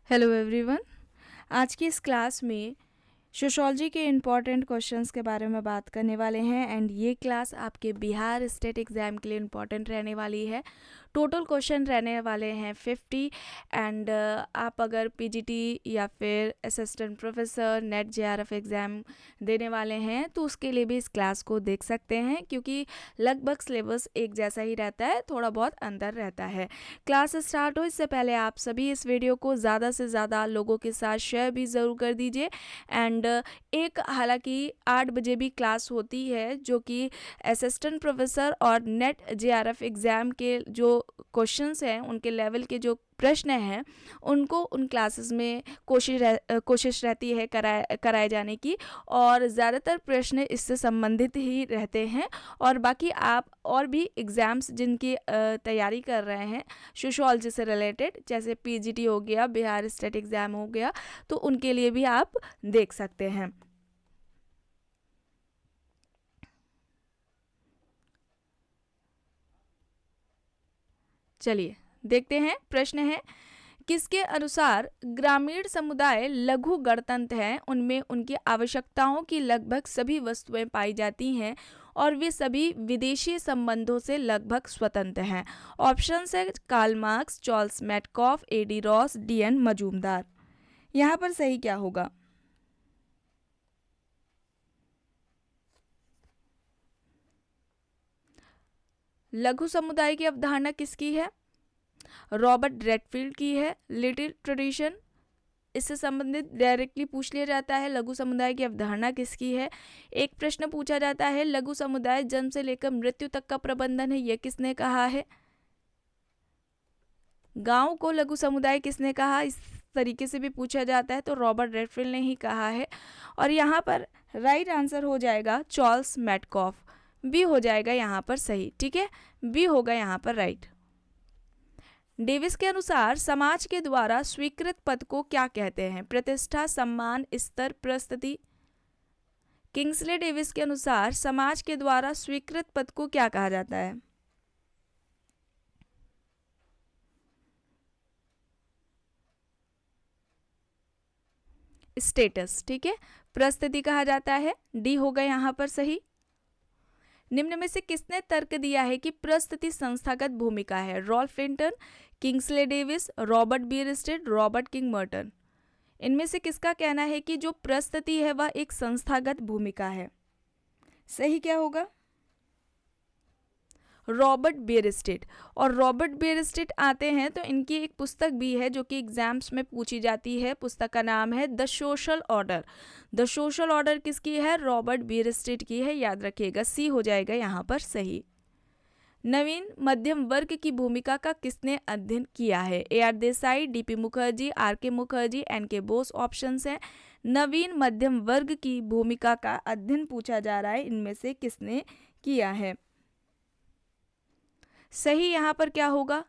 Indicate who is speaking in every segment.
Speaker 1: Hello everyone. आज की इस क्लास में सोशोलॉजी के इम्पॉर्टेंट क्वेश्चंस के बारे में बात करने वाले हैं एंड ये क्लास आपके बिहार स्टेट एग्ज़ाम के लिए इम्पॉर्टेंट रहने वाली है। टोटल क्वेश्चन रहने वाले हैं 50 एंड आप अगर पीजीटी या फिर assistant professor net JRF exam देने वाले हैं तो उसके लिए भी इस क्लास को देख सकते हैं, क्योंकि लगभग सिलेबस एक जैसा ही रहता है, थोड़ा बहुत अंतर रहता है। क्लास स्टार्ट हो इससे पहले आप सभी इस वीडियो को ज़्यादा से ज़्यादा लोगों के साथ शेयर भी ज़रूर कर दीजिए एंड एक हालांकि 8 बजे भी क्लास होती है जो कि असिस्टेंट प्रोफेसर और नेट जेआरएफ एग्ज़ाम के जो क्वेश्चंस हैं, उनके लेवल के जो प्रश्न हैं, उनको उन क्लासेस में कोशिश रहती है कराए जाने की, और ज़्यादातर प्रश्न इससे संबंधित ही रहते हैं। और बाकी आप और भी एग्ज़ाम्स जिनकी तैयारी कर रहे हैं सोशोलॉजी से रिलेटेड, जैसे पीजीटी हो गया, बिहार स्टेट एग्ज़ाम हो गया, तो उनके लिए भी आप देख सकते हैं। चलिए देखते हैं। प्रश्न है, किसके अनुसार ग्रामीण समुदाय लघु गणतंत्र हैं, उनमें उनकी आवश्यकताओं की लगभग सभी वस्तुएं पाई जाती हैं और वे सभी विदेशी संबंधों से लगभग स्वतंत्र हैं। ऑप्शन है Karl Marx, Charles Metcalfe, AD Ross, DN Majumdar. यहाँ पर सही क्या होगा? लघु समुदाय की अवधारणा किसकी है? रॉबर्ट रेडफील्ड की है। लिटिल ट्रेडिशन, इससे संबंधित डायरेक्टली पूछ लिया जाता है। लघु समुदाय की अवधारणा किसकी है? एक प्रश्न पूछा जाता है, लघु समुदाय जन्म से लेकर मृत्यु तक का प्रबंधन है, यह किसने कहा है? गांव को लघु समुदाय किसने कहा, इस तरीके से भी पूछा जाता है, तो रॉबर्ट रेडफील्ड ने ही कहा है। और यहाँ पर राइट आंसर हो जाएगा चार्ल्स मेटकॉफ। बी हो जाएगा यहाँ पर सही। ठीक है, बी होगा यहाँ पर राइट। डेविस के अनुसार समाज के द्वारा स्वीकृत पद को क्या कहते हैं? प्रतिष्ठा, सम्मान, स्तर, प्रस्तुति। किंग्सले डेविस के अनुसार समाज के द्वारा स्वीकृत पद को क्या कहा जाता है? स्टेटस। ठीक है, प्रस्तुति कहा जाता है। डी होगा यहाँ पर सही। निम्न में से किसने तर्क दिया है कि प्रस्तुति संस्थागत भूमिका है? Ralph Linton, Kingsley Davis, Robert Bierstedt, Robert King Merton. इनमें से किसका कहना है कि जो प्रस्तुति है वह एक संस्थागत भूमिका है? सही क्या होगा? रॉबर्ट बीयरस्टेड। और रॉबर्ट बीयरस्टेड आते हैं तो इनकी एक पुस्तक भी है जो कि एग्जाम्स में पूछी जाती है। पुस्तक का नाम है the social order. The social order किसकी है? रॉबर्ट बीयरस्टेड की है, याद रखिएगा। सी हो जाएगा यहाँ पर सही। नवीन मध्यम वर्ग की भूमिका का किसने अध्ययन किया है? A R Desai, DP Mukherjee, R K Mukherjee, N के बोस ऑप्शंस हैं। नवीन मध्यम वर्ग की भूमिका का अध्ययन पूछा जा रहा है, इनमें से किसने किया है? सही यहाँ पर क्या होगा?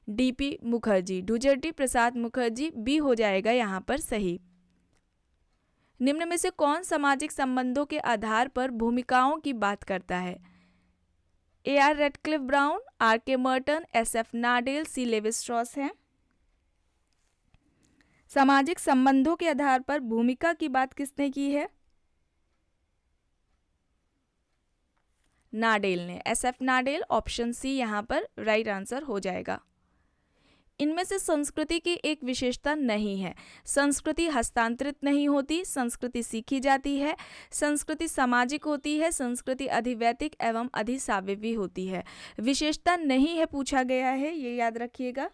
Speaker 1: डीपी मुखर्जी, डुजर्टी प्रसाद मुखर्जी। बी हो जाएगा यहाँ पर सही। निम्न में से कौन सामाजिक संबंधों के आधार पर भूमिकाओं की बात करता है? A R Radcliffe Brown, R K Merton, S F Nadel, C Levi Strauss हैं। सामाजिक संबंधों के आधार पर भूमिका की बात किसने की है? नाडेल ने, एस एफ नाडेल। ऑप्शन सी यहाँ पर राइट आंसर हो जाएगा। इनमें से संस्कृति की एक विशेषता नहीं है। संस्कृति हस्तांतरित नहीं होती, संस्कृति सीखी जाती है, संस्कृति सामाजिक होती है, संस्कृति अधिवैतिक एवं अधिसाविवी होती है। विशेषता नहीं है पूछा गया है, ये याद रखिएगा।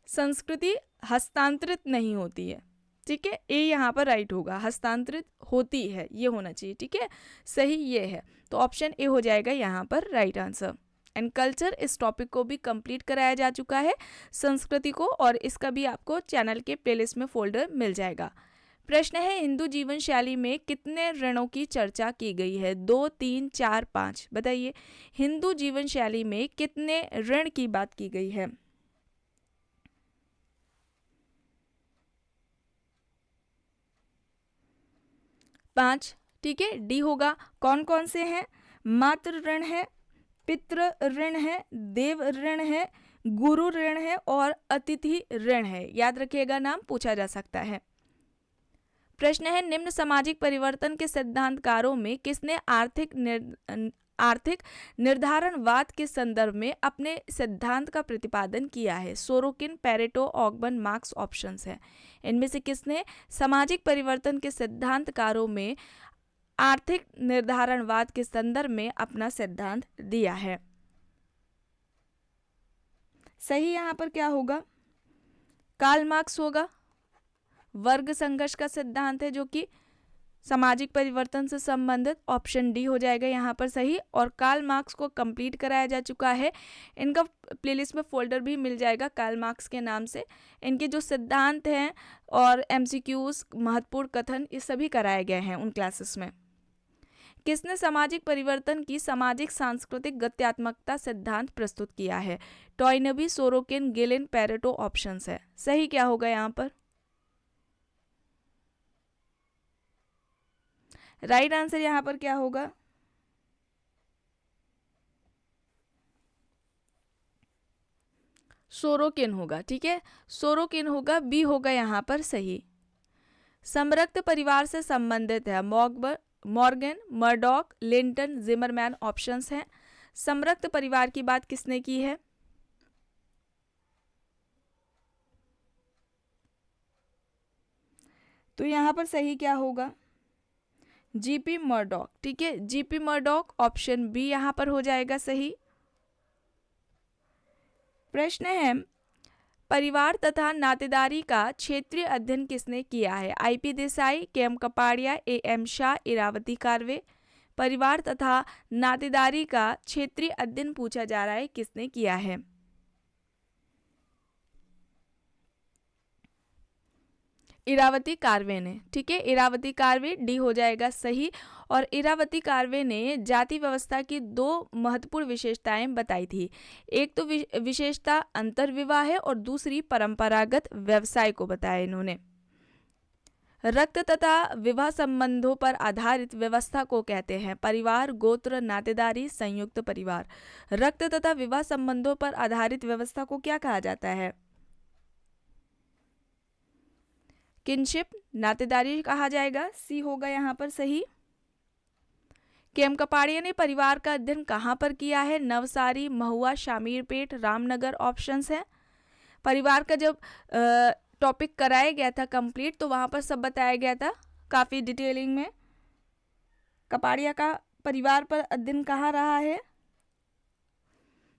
Speaker 1: संस्कृति हस्तांतरित नहीं होती है। ठीक है, ए यहाँ पर राइट होगा। हस्तांतरित होती है, ये होना चाहिए। ठीक है, सही ये है, तो ऑप्शन ए हो जाएगा यहाँ पर राइट आंसर। एंड कल्चर, इस टॉपिक को भी कंप्लीट कराया जा चुका है, संस्कृति को, और इसका भी आपको चैनल के प्लेलिस्ट में फोल्डर मिल जाएगा। प्रश्न है, हिंदू जीवन शैली में कितने ऋणों की चर्चा की गई है? 2, 3, 4, 5 बताइए। हिंदू जीवन शैली में कितने ऋण की बात की गई है? 5। ठीक है, डी होगा। कौन कौन से हैं? मातृ ऋण है, पितृ ऋण है, देव ऋण है, गुरु ऋण है और अतिथि ऋण है। याद रखिएगा, नाम पूछा जा सकता है। प्रश्न है, निम्न सामाजिक परिवर्तन के सिद्धांतकारों में किसने आर्थिक निर्धारणवाद के संदर्भ में अपने सिद्धांत का प्रतिपादन किया है? सोरोकिन, पेरेटो, ऑगबन, मार्क्स ऑप्शंस है। इनमें से किसने सामाजिक परिवर्तन के सिद्धांतकारों में आर्थिक निर्धारणवाद के संदर्भ में अपना सिद्धांत दिया है? सही यहाँ पर क्या होगा? कार्ल मार्क्स होगा। वर्ग संघर्ष का सिद्धांत है जो कि सामाजिक परिवर्तन से संबंधित, ऑप्शन डी हो जाएगा यहाँ पर सही। और कार्ल मार्क्स को कंप्लीट कराया जा चुका है। इनका प्लेलिस्ट में फोल्डर भी मिल जाएगा कार्ल मार्क्स के नाम से। इनके जो सिद्धांत हैं और एमसीक्यूज, महत्वपूर्ण कथन, ये सभी कराए गए हैं उन क्लासेस में। किसने सामाजिक परिवर्तन की सामाजिक सांस्कृतिक गत्यात्मकता सिद्धांत प्रस्तुत किया है? Toynbee, Sorokin, Gillin, Pareto options है। सही क्या होगा यहाँ पर? राइट आंसर यहाँ पर क्या होगा? सोरोकिन होगा। ठीक है, सोरोकिन होगा, बी होगा यहाँ पर सही। समरक्त परिवार से संबंधित है Morgan, Murdock, Linton, Zimmerman options हैं। समरक्त परिवार की बात किसने की है? तो यहाँ पर सही क्या होगा? GP Murdock. ठीक है, जीपी मर्डॉक, ऑप्शन बी यहाँ पर हो जाएगा सही। प्रश्न है, परिवार तथा नातेदारी का क्षेत्रीय अध्ययन किसने किया है? IP Desai, KM Kapadia, AM Shah, Irawati Karve. परिवार तथा नातेदारी का क्षेत्रीय अध्ययन पूछा जा रहा है, किसने किया है? इरावती कार्वे ने। ठीक है, इरावती कार्वे, डी हो जाएगा सही। और इरावती कार्वे ने जाति व्यवस्था की दो महत्वपूर्ण विशेषताएं बताई थी। एक तो विशेषता अंतर्विवाह है और दूसरी परंपरागत व्यवसाय को बताया इन्होंने। रक्त तथा विवाह संबंधों पर आधारित व्यवस्था को कहते हैं परिवार, गोत्र, नातेदारी, संयुक्त परिवार। रक्त तथा विवाह संबंधों पर आधारित व्यवस्था को क्या कहा जाता है? किनशिप, नातेदारी कहा जाएगा। सी होगा यहाँ पर सही। केएम कपाड़िया ने परिवार का अध्ययन कहाँ पर किया है? नवसारी, महुआ, शामीरपेट, रामनगर ऑप्शंस है। परिवार का जब टॉपिक कराया गया था कंप्लीट, तो वहाँ पर सब बताया गया था काफ़ी डिटेलिंग में। कपाड़िया का परिवार पर अध्ययन कहाँ रहा है?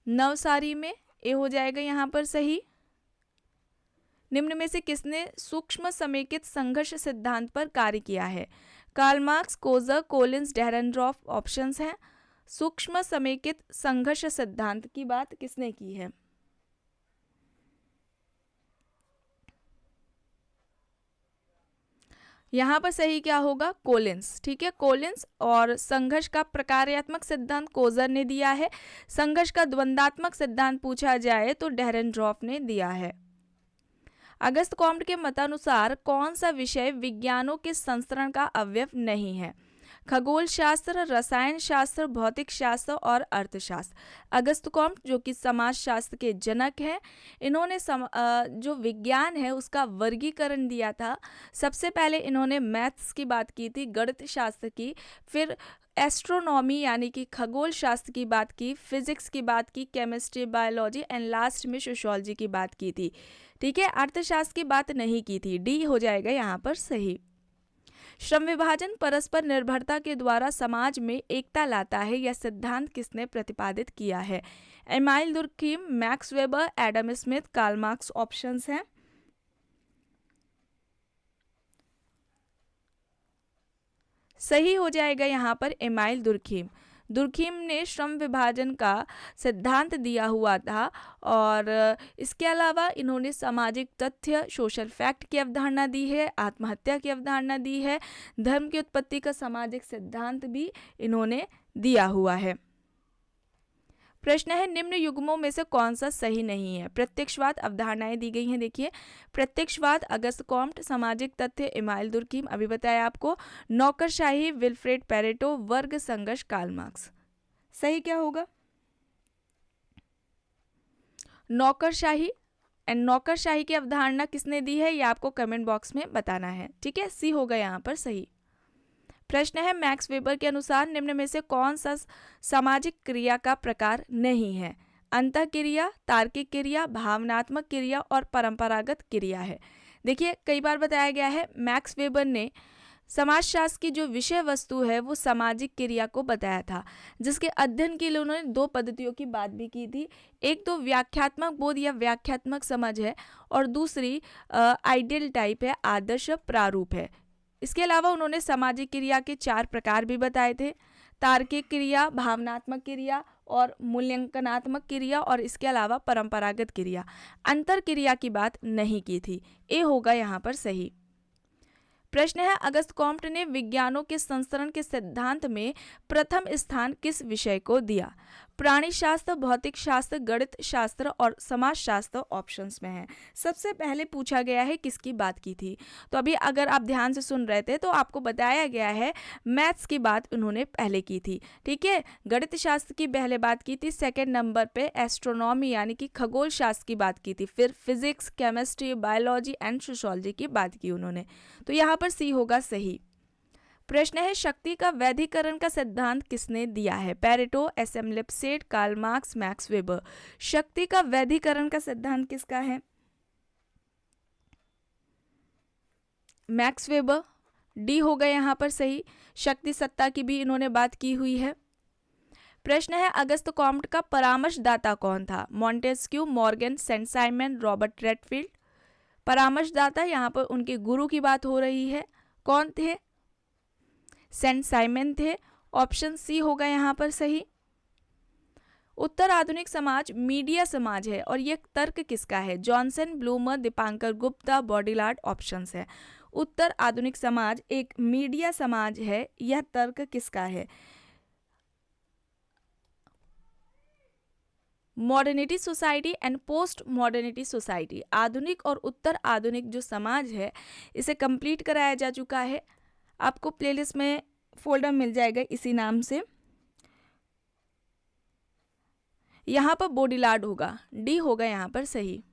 Speaker 1: नवसारी में, ए हो जाएगा यहाँ पर सही। निम्न में से किसने सूक्ष्म समेकित संघर्ष सिद्धांत पर कार्य किया है? Karl Marx, Coser, Collins, Dahrendorf options हैं। सूक्ष्म समेकित संघर्ष सिद्धांत की बात किसने की है? यहाँ पर सही क्या होगा? कोलिंस। ठीक है, कोलिंस। और संघर्ष का प्रकार्यात्मक सिद्धांत कोजर ने दिया है। संघर्ष का द्वंद्वात्मक सिद्धांत पूछा जाए तो डेहरेनड्रॉफ ने दिया है। अगस्त कॉम्ट के मतानुसार कौन सा विषय विज्ञानों के संस्करण का अवयव नहीं है? खगोल शास्त्र, रसायन शास्त्र, भौतिक शास्त्र और अर्थशास्त्र। अगस्त कॉम्ट जो कि समाजशास्त्र के जनक हैं, इन्होंने जो विज्ञान है उसका वर्गीकरण दिया था। सबसे पहले इन्होंने मैथ्स की बात की थी, गणित शास्त्र की, फिर एस्ट्रोनॉमी यानी कि खगोल शास्त्र की बात की, फिजिक्स की बात की, केमिस्ट्री, बायोलॉजी एंड लास्ट में सोशियोलॉजी की बात की थी। ठीक है, अर्थशास्त्र की बात नहीं की थी। डी हो जाएगा यहाँ पर सही। श्रम विभाजन परस्पर निर्भरता के द्वारा समाज में एकता लाता है, यह सिद्धांत किसने प्रतिपादित किया है? Emile Durkheim, Max Weber, Adam Smith, Karl Marx options हैं। सही हो जाएगा यहाँ पर एमाइल दुर्खीम। दुर्खीम ने श्रम विभाजन का सिद्धांत दिया हुआ था। और इसके अलावा इन्होंने सामाजिक तथ्य, सोशल फैक्ट की अवधारणा दी है, आत्महत्या की अवधारणा दी है, धर्म की उत्पत्ति का सामाजिक सिद्धांत भी इन्होंने दिया हुआ है। प्रश्न है, निम्न युग्मों में से कौन सा सही नहीं है? प्रत्यक्षवाद, अवधारणाएं दी गई हैं। देखिए, प्रत्यक्षवाद अगस्त कॉम्ट, सामाजिक तथ्य एमाइल दुर्खीम, अभी बताया आपको, नौकरशाही विल्फ्रेड पेरेटो, वर्ग संघर्ष कार्ल मार्क्स। सही क्या होगा? नौकरशाही, एंड नौकरशाही की अवधारणा किसने दी है, ये आपको कमेंट बॉक्स में बताना है। ठीक है, सी होगा यहाँ पर सही। प्रश्न है, मैक्स वेबर के अनुसार निम्न में से कौन सा सामाजिक क्रिया का प्रकार नहीं है? अंतःक्रिया, तार्किक क्रिया, भावनात्मक क्रिया और परंपरागत क्रिया है। देखिए, कई बार बताया गया है मैक्स वेबर ने समाजशास्त्र की जो विषय वस्तु है वो सामाजिक क्रिया को बताया था, जिसके अध्ययन के लिए उन्होंने दो पद्धतियों की बात भी की थी। एक तो व्याख्यात्मक बोध या व्याख्यात्मक समझ है, और दूसरी आइडियल टाइप है, आदर्श प्रारूप है। इसके अलावा उन्होंने सामाजिक क्रिया के 4 प्रकार भी बताए थे, तार्किक क्रिया, भावनात्मक क्रिया और मूल्यांकनात्मक क्रिया, और इसके अलावा परंपरागत क्रिया। अंतर क्रिया की बात नहीं की थी। ए होगा यहाँ पर सही। प्रश्न है, अगस्त कॉम्ट ने विज्ञानों के संस्करण के सिद्धांत में प्रथम स्थान किस विषय को दिया? प्राणी शास्त्र, भौतिक शास्त्र, गणित शास्त्र और समाजशास्त्र ऑप्शंस में है। सबसे पहले पूछा गया है किसकी बात की थी, तो अभी अगर आप ध्यान से सुन रहे थे तो आपको बताया गया है मैथ्स की बात उन्होंने पहले की थी। ठीक है, गणित शास्त्र की पहले बात की थी, सेकेंड नंबर पे एस्ट्रोनॉमी यानी कि खगोल शास्त्र की बात की थी, फिर physics, chemistry, biology and sociology की बात की उन्होंने। तो यहाँ पर सी होगा सही। प्रश्न है, शक्ति का वैधीकरण का सिद्धांत किसने दिया है? Pareto, SM Lipset, Karl Marx, Max Weber. शक्ति का वैधीकरण का सिद्धांत किसका है? Max weber. डी होगा यहाँ पर सही। शक्ति सत्ता की भी इन्होंने बात की हुई है। प्रश्न है, अगस्त कॉम्ट का परामर्शदाता कौन था? Montesquieu, Morgan, Saint Simon, Robert Redfield. परामर्शदाता, यहाँ पर उनके गुरु की बात हो रही है। कौन थे? सेंट साइमन थे। ऑप्शन सी होगा यहाँ पर सही। उत्तर आधुनिक समाज मीडिया समाज है, और ये तर्क किसका है? Johnson, Blumer, Dipankar Gupta, Baudrillard options है। उत्तर आधुनिक समाज एक मीडिया समाज है, यह तर्क किसका है? Modernity society and post modernity society. आधुनिक और उत्तर आधुनिक जो समाज है इसे कंप्लीट कराया जा चुका है। आपको प्लेलिस्ट में फोल्डर मिल जाएगा इसी नाम से। यहाँ पर बॉडिलार्ड होगा। डी होगा यहाँ पर सही।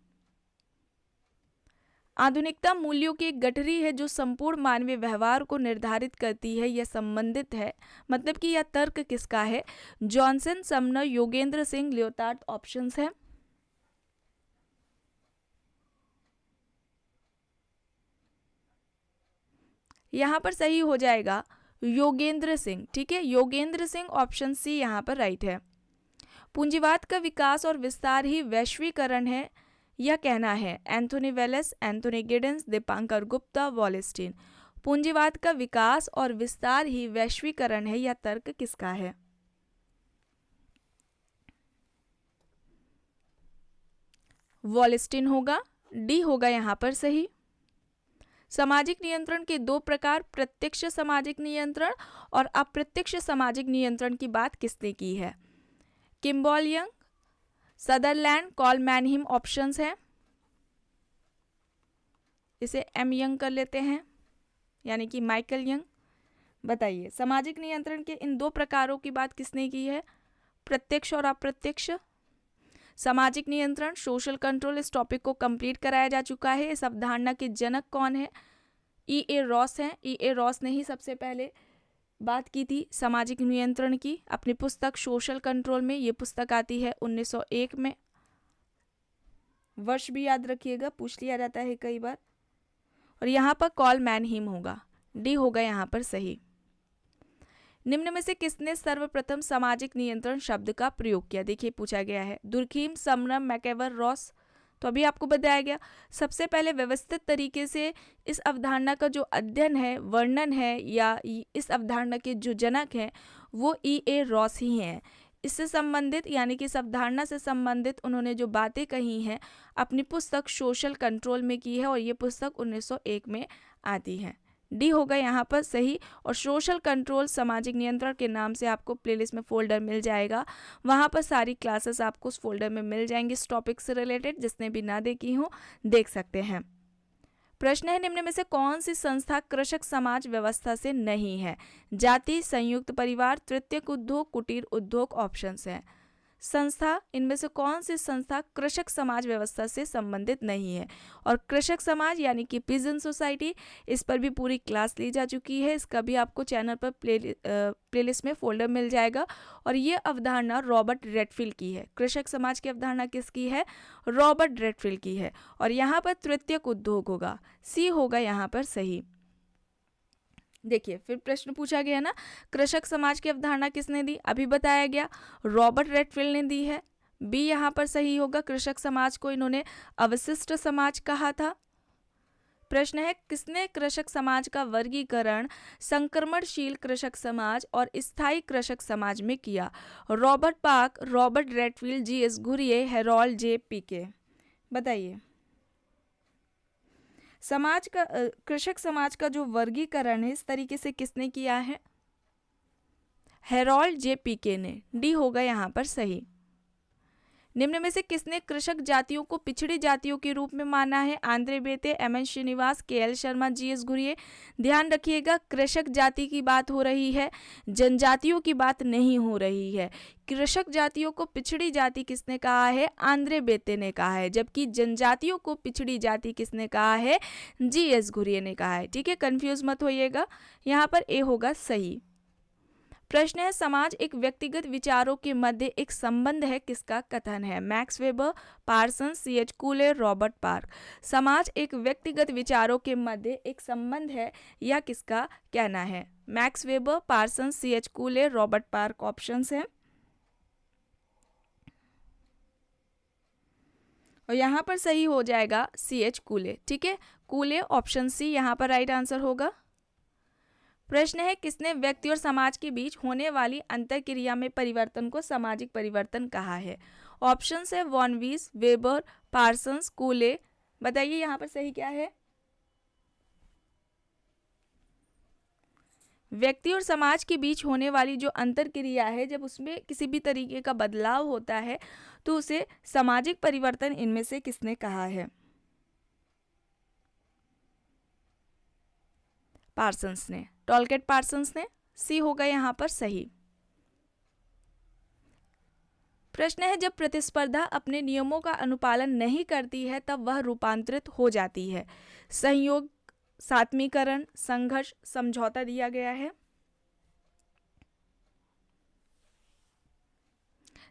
Speaker 1: आधुनिकता मूल्यों की एक गठरी है जो संपूर्ण मानवीय व्यवहार को निर्धारित करती है, यह संबंधित है। मतलब कि यह तर्क किसका है? Johnson, Sumner, Yogendra Singh, Leotard options है। यहाँ पर सही हो जाएगा योगेंद्र सिंह। ठीक है, योगेंद्र सिंह, ऑप्शन सी यहाँ पर राइट है। पूंजीवाद का विकास और विस्तार ही वैश्वीकरण है, यह कहना है Anthony Wallace, Anthony Giddens, Dipankar Gupta, Wallerstein. पूंजीवाद का विकास और विस्तार ही वैश्वीकरण है, यह तर्क किसका है? वॉलेस्टीन होगा। डी होगा यहाँ पर सही। सामाजिक नियंत्रण के दो प्रकार, प्रत्यक्ष सामाजिक नियंत्रण और अप्रत्यक्ष सामाजिक नियंत्रण की बात किसने की है? Kimball Young, Sutherland, Karl Mannheim options हैं। इसे एम यंग कर लेते हैं, यानी कि माइकल यंग। बताइए, सामाजिक नियंत्रण के इन दो प्रकारों की बात किसने की है? प्रत्यक्ष और अप्रत्यक्ष। सामाजिक नियंत्रण, सोशल कंट्रोल, इस टॉपिक को कंप्लीट कराया जा चुका है। इस अवधारणा के जनक कौन है? E.A. रॉस हैं। E.A. रॉस ने ही सबसे पहले बात की थी सामाजिक नियंत्रण की अपनी पुस्तक सोशल कंट्रोल में। ये पुस्तक आती है 1901 में। वर्ष भी याद रखिएगा, पूछ लिया जाता है कई बार। और यहाँ पर कॉल मैनहिम होगा। डी होगा यहाँ पर सही। निम्न में से किसने सर्वप्रथम सामाजिक नियंत्रण शब्द का प्रयोग किया? देखिए, पूछा गया है दुर्खीम, समरम, मैकेवर, रॉस। तो अभी आपको बताया गया। सबसे पहले व्यवस्थित तरीके से इस अवधारणा का जो अध्ययन है, वर्णन है, या इस अवधारणा के जो जनक हैं वो E.A. रॉस ही हैं। इससे संबंधित, यानी कि इस अवधारणा से संबंधित उन्होंने जो बातें कही हैं अपनी पुस्तक सोशल कंट्रोल में की है, और ये पुस्तक 1901 में आती है। डी होगा यहाँ पर सही। और सोशल कंट्रोल सामाजिक नियंत्रण के नाम से आपको प्लेलिस्ट में फोल्डर मिल जाएगा, वहाँ पर सारी क्लासेस आपको उस फोल्डर में मिल जाएंगी इस टॉपिक से रिलेटेड। जिसने भी ना देखी हो देख सकते हैं। प्रश्न है, निम्न में से कौन सी संस्था कृषक समाज व्यवस्था से नहीं है? जाति, संयुक्त परिवार, तृतीयक उद्योग, कुटीर उद्योग ऑप्शंस हैं। संस्था, इनमें से कौन सी संस्था कृषक समाज व्यवस्था से संबंधित नहीं है? और कृषक समाज यानी कि पिजन सोसाइटी, इस पर भी पूरी क्लास ली जा चुकी है। इसका भी आपको चैनल पर प्लेलिस्ट में फोल्डर मिल जाएगा। और ये अवधारणा रॉबर्ट रेडफील्ड की है। कृषक समाज की अवधारणा किसकी है? रॉबर्ट रेडफील्ड की है। और यहाँ पर तृतीयक उद्योग होगा, सी होगा यहाँ पर सही। देखिए, फिर प्रश्न पूछा गया ना, कृषक समाज की अवधारणा किसने दी? अभी बताया गया, रॉबर्ट रेडफील्ड ने दी है। बी यहाँ पर सही होगा। कृषक समाज को इन्होंने अवशिष्ट समाज कहा था। प्रश्न है, किसने कृषक समाज का वर्गीकरण संक्रमणशील कृषक समाज और स्थायी कृषक समाज में किया? Robert Park, Robert Redfield, G S. Ghurye, Harold J. Peake. बताइए, समाज का कृषक समाज का जो वर्गीकरण है इस तरीके से किसने किया है? Harold J. पीके ने। डी होगा यहाँ पर सही। निम्न में से किसने कृषक जातियों को पिछड़ी जातियों के रूप में माना है? Andre Beteille, M N Srinivas, K L Sharma, GS. Ghurye. ध्यान रखिएगा, कृषक जाति की बात हो रही है, जनजातियों की बात नहीं हो रही है। कृषक जातियों को पिछड़ी जाति किसने कहा है? आंद्रे बेते ने कहा है। जबकि जनजातियों को पिछड़ी जाति किसने कहा है? जी.एस. घुरिये ने कहा है। ठीक है, कंफ्यूज मत होइएगा, यहाँ पर ए होगा सही। प्रश्न है, समाज एक व्यक्तिगत विचारों के मध्य एक संबंध है, किसका कथन है? Max Weber, Parsons, C H. Cooley, Robert Park. समाज एक व्यक्तिगत विचारों के मध्य एक संबंध है, यह किसका कहना है? Max Weber, Parsons, C H. Cooley, Robert Park options हैं। और यहाँ पर सही हो जाएगा सी.एच. कूले। ठीक है, कूले ऑप्शन सी यहाँ पर राइट आंसर होगा। प्रश्न है, किसने व्यक्ति और समाज के बीच होने वाली अंतरक्रिया में परिवर्तन को सामाजिक परिवर्तन कहा है? ऑप्शन है वॉन वीस, वेबर, पार्सन्स, कूले। बताइए यहाँ पर सही क्या है? व्यक्ति और समाज के बीच होने वाली जो अंतरक्रिया है, जब उसमें किसी भी तरीके का बदलाव होता है तो उसे सामाजिक परिवर्तन इनमें से किसने कहा है? पार्सन्स ने, टॉलकेट पार्सन्स ने। सी होगा यहाँ पर सही। प्रश्न है, जब प्रतिस्पर्धा अपने नियमों का अनुपालन नहीं करती है तब वह रूपांतरित हो जाती है। संयोग, सात्मीकरण, संघर्ष, समझौता दिया गया है।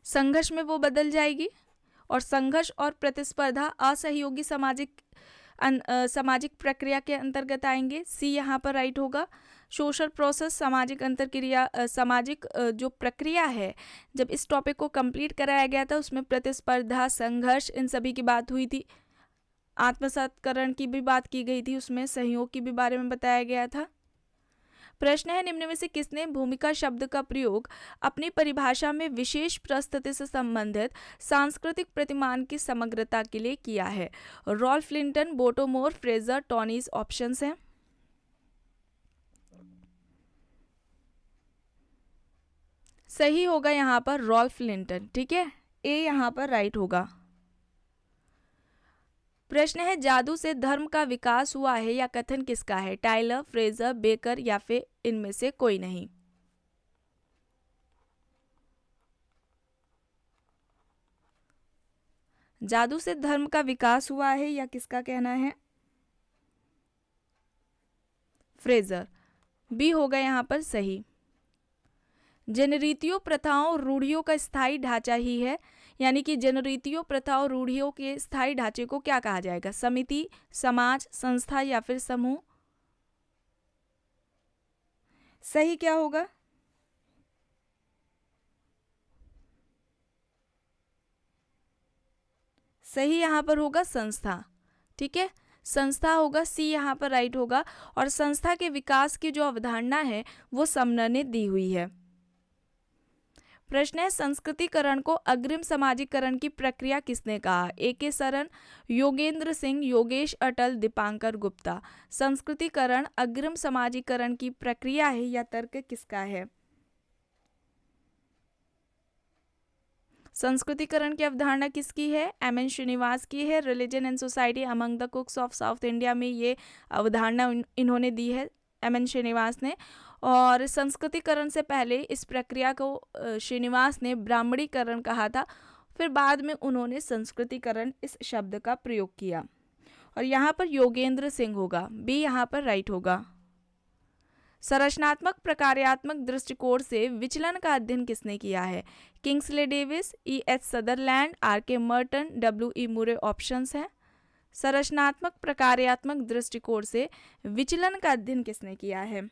Speaker 1: संघर्ष में वो बदल जाएगी। और संघर्ष और प्रतिस्पर्धा असहयोगी सामाजिक प्रक्रिया के अंतर्गत आएंगे। सी यहाँ पर राइट होगा। सोशल प्रोसेस, सामाजिक अंतरक्रिया, सामाजिक जो प्रक्रिया है, जब इस टॉपिक को कंप्लीट कराया गया था उसमें प्रतिस्पर्धा, संघर्ष, इन सभी की बात हुई थी। आत्मसातकरण की भी बात की गई थी, उसमें सहयोग की भी बारे में बताया गया था। प्रश्न है, निम्न में से किसने भूमिका शब्द का प्रयोग अपनी परिभाषा में विशेष परिस्थिति से संबंधित सांस्कृतिक प्रतिमान की समग्रता के लिए किया है? रॉल्फ लिंटन, बोटोमोर, फ्रेजर, टॉनीज ऑप्शंस हैं। सही होगा यहाँ पर रॉल्फ लिंटन। ठीक है, ए यहाँ पर राइट होगा। प्रश्न है, जादू से धर्म का विकास हुआ है, या कथन किसका है? टाइलर, फ्रेजर, बेकर या फिर इनमें से कोई नहीं? जादू से धर्म का विकास हुआ है, या किसका कहना है? फ्रेजर। बी होगा यहाँ पर सही। जनरीतियों, प्रथाओं, रूढ़ियों का स्थायी ढांचा ही है, यानी कि जनरीतियों, प्रथाओं, रूढ़ियों के स्थायी ढांचे को क्या कहा जाएगा? समिति, समाज, संस्था या फिर समूह? सही क्या होगा? सही यहाँ पर होगा संस्था। ठीक है, संस्था होगा, सी यहाँ पर राइट होगा। और संस्था के विकास की जो अवधारणा है वो समनर ने दी हुई है। प्रश्न है, संस्कृतिकरण को अग्रिम समाजीकरण की प्रक्रिया किसने कहा? ए.के. सरन, योगेंद्र सिंह, योगेश अटल, दीपांकर गुप्ता। संस्कृतिकरण अग्रिम समाजीकरण की प्रक्रिया है, या तर्क किसका है? संस्कृतिकरण की अवधारणा किसकी है? एम एन श्रीनिवास की है। Religion and society among the कुक्स of south India में ये अवधारणा इन्होंने दी है, एम एन श्रीनिवास ने। और संस्कृतिकरण से पहले इस प्रक्रिया को श्रीनिवास ने ब्राह्मणीकरण कहा था, फिर बाद में उन्होंने संस्कृतिकरण इस शब्द का प्रयोग किया। और यहाँ पर योगेंद्र सिंह होगा, बी यहाँ पर राइट होगा। संरचनात्मक प्रकार्यात्मक दृष्टिकोण से विचलन का अध्ययन किसने किया है? Kingsley Davis, E.H. Sutherland, R.K. Merton, W.E. मुरे ऑप्शंस हैं। संरचनात्मक प्रकार्यात्मक दृष्टिकोण से विचलन का अध्ययन किसने किया है?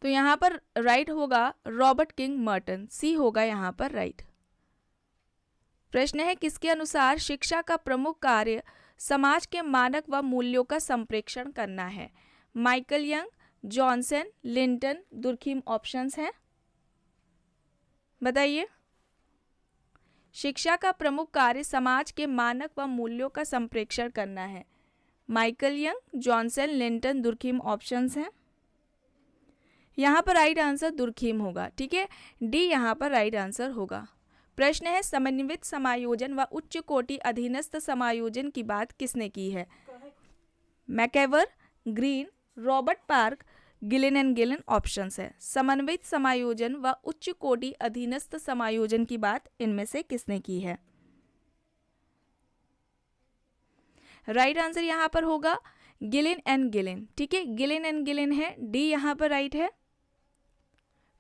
Speaker 1: तो यहाँ पर राइट होगा रॉबर्ट किंग मर्टन, सी होगा यहाँ पर राइट। प्रश्न है किसके अनुसार शिक्षा का प्रमुख कार्य समाज के मानक व मूल्यों का संप्रेषण करना है? Michael young, Johnson, Linton, Durkheim options हैं, बताइए। शिक्षा का प्रमुख कार्य समाज के मानक व मूल्यों का संप्रेषण करना है। Michael young, Johnson, Linton, Durkheim options हैं। यहाँ पर राइट आंसर दुर्खीम होगा, ठीक है, डी यहाँ पर राइट आंसर होगा। प्रश्न है समन्वित समायोजन व उच्च कोटि अधीनस्थ समायोजन की बात किसने की है? MacIver, Green, Robert Park, Gillin and Gillin options है। समन्वित समायोजन व उच्च कोटि अधीनस्थ समायोजन की बात इनमें से किसने की है? राइट आंसर यहाँ पर होगा गिलिन एंड गिलिन, ठीक है, गिलिन एंड गिलिन है, डी यहाँ पर राइट है।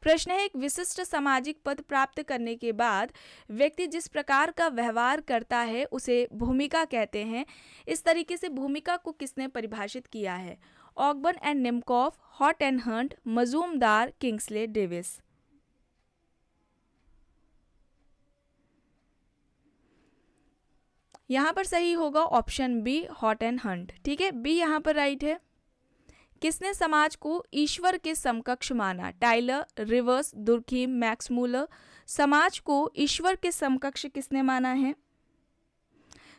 Speaker 1: प्रश्न है एक विशिष्ट सामाजिक पद प्राप्त करने के बाद व्यक्ति जिस प्रकार का व्यवहार करता है उसे भूमिका कहते हैं। इस तरीके से भूमिका को किसने परिभाषित किया है? ऑकबर्न एंड निमकॉफ, हॉट and Hunt, Majumdar, Kingsley Davis. यहाँ पर सही होगा ऑप्शन बी, हॉट एंड हंट, ठीक है, बी यहाँ पर राइट है। किसने समाज को ईश्वर के समकक्ष माना? Tylor, Rivers, Durkheim, Max Muller. समाज को ईश्वर के समकक्ष किसने माना है?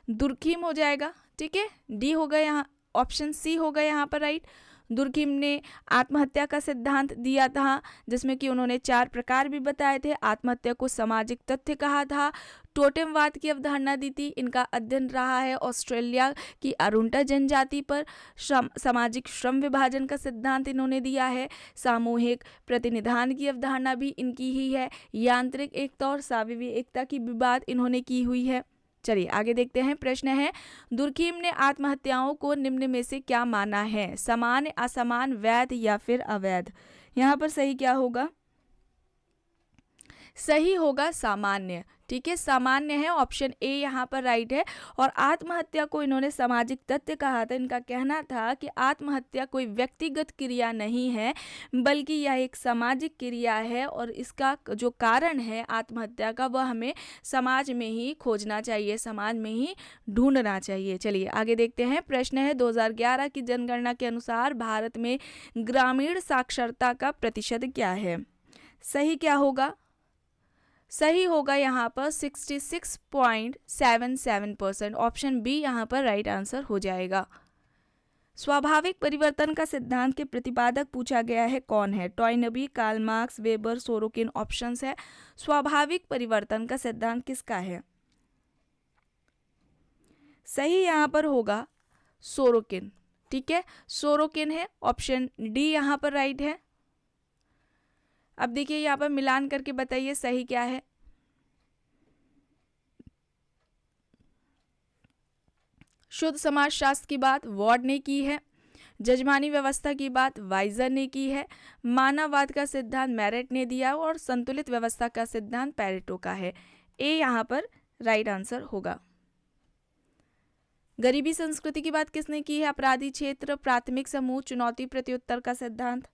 Speaker 1: दुर्खीम हो जाएगा, ठीक है, डी होगा यहाँ, ऑप्शन सी होगा यहाँ पर राइट। दुर्खीम ने आत्महत्या का सिद्धांत दिया था, जिसमें कि उन्होंने 4 प्रकार भी बताए थे। आत्महत्या को सामाजिक तथ्य कहा था, टोटेमवाद की अवधारणा दी थी। इनका अध्ययन रहा है ऑस्ट्रेलिया की अरुंटा जनजाति पर। सामाजिक श्रम विभाजन का सिद्धांत इन्होंने दिया है। सामूहिक प्रतिनिधान की अवधारणा भी इनकी ही है। यांत्रिक एकता और साविवी एकता की भी बात इन्होंने की हुई है। चलिए आगे देखते हैं। प्रश्न है दुर्खीम ने आत्महत्याओं को निम्न में से क्या माना है? समान, असमान, वैध या फिर अवैध? यहाँ पर सही क्या होगा? सही होगा सामान्य, ठीक है, सामान्य है, ऑप्शन ए यहाँ पर राइट है। और आत्महत्या को इन्होंने सामाजिक तथ्य कहा था। इनका कहना था कि आत्महत्या कोई व्यक्तिगत क्रिया नहीं है, बल्कि यह एक सामाजिक क्रिया है और इसका जो कारण है आत्महत्या का वह हमें समाज में ही खोजना चाहिए, समाज में ही ढूंढना चाहिए। चलिए आगे देखते हैं। प्रश्न है 2011 की जनगणना के अनुसार भारत में ग्रामीण साक्षरता का प्रतिशत क्या है? सही क्या होगा? सही होगा यहाँ पर 66.77%, ऑप्शन बी यहाँ पर राइट आंसर हो जाएगा। स्वाभाविक परिवर्तन का सिद्धांत के प्रतिपादक पूछा गया है, कौन है? Toynbee, Karl Marx, Weber, Sorokin options है। स्वाभाविक परिवर्तन का सिद्धांत किसका है? सही यहाँ पर होगा सोरोकिन, ठीक है, सोरोकिन है, ऑप्शन डी यहाँ पर राइट है। अब देखिए यहाँ पर मिलान करके बताइए सही क्या है। शुद्ध समाजशास्त्र की बात वॉर्ड ने की है। जजमानी व्यवस्था की बात वाइजर ने की है। मानववाद का सिद्धांत मैरेट ने दिया और संतुलित व्यवस्था का सिद्धांत पैरेटो का है। ए यहाँ पर राइट आंसर होगा। गरीबी संस्कृति की बात किसने की है? अपराधी क्षेत्र, प्राथमिक समूह, चुनौती प्रत्युत्तर का सिद्धांत।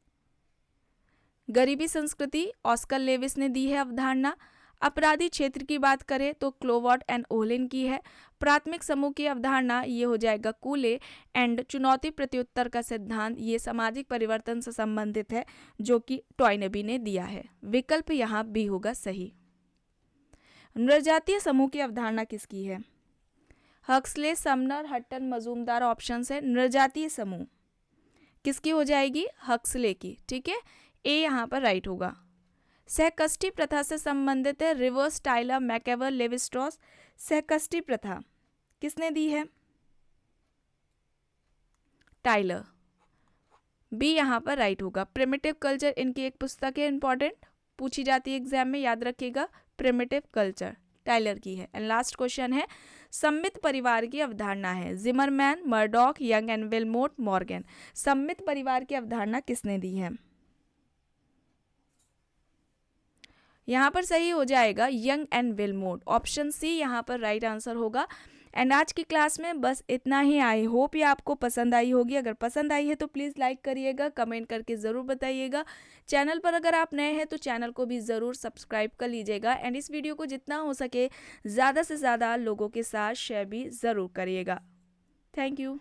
Speaker 1: गरीबी संस्कृति ऑस्कर लेविस ने दी है अवधारणा। अपराधी क्षेत्र की बात करें तो क्लोवर्ट एंड ओहलिन की है। प्राथमिक समूह की अवधारणा ये हो जाएगा कूले एंड चुनौती प्रत्युत्तर का सिद्धांत ये सामाजिक परिवर्तन से संबंधित है, जो कि टॉयनबी ने दिया है। विकल्प यहाँ बी होगा सही। नृजातीय समूह की अवधारणा किसकी है? Huxley, Sumner, Hutton, Majumdar option है। नृजातीय समूह किसकी हो जाएगी? हक्सले की, ठीक है, ए यहाँ पर राइट होगा। सहकष्टी प्रथा से संबंधित है। Reverse, Tyler, मैकेवर, लेविस्ट्रॉस। सहकष्टी प्रथा किसने दी है? टाइलर, बी यहाँ पर राइट होगा। प्रिमिटिव कल्चर इनकी एक पुस्तक है, इंपॉर्टेंट पूछी जाती है एग्जाम में, याद रखिएगा, प्रिमिटिव कल्चर टाइलर की है। एंड लास्ट क्वेश्चन है, सममित परिवार की अवधारणा है, Zimmerman, Murdock, Young and Willmott, Morgan. सममित परिवार की अवधारणा किसने दी है? यहाँ पर सही हो जाएगा Young and Willmott, option C यहाँ पर राइट आंसर होगा। एंड आज की क्लास में बस इतना ही। आई होप ये आपको पसंद आई होगी। अगर पसंद आई है तो प्लीज़ लाइक करिएगा, कमेंट करके ज़रूर बताइएगा। चैनल पर अगर आप नए हैं तो चैनल को भी ज़रूर सब्सक्राइब कर लीजिएगा। एंड इस वीडियो को जितना हो सके ज़्यादा से ज़्यादा लोगों के साथ शेयर भी ज़रूर करिएगा। Thank you.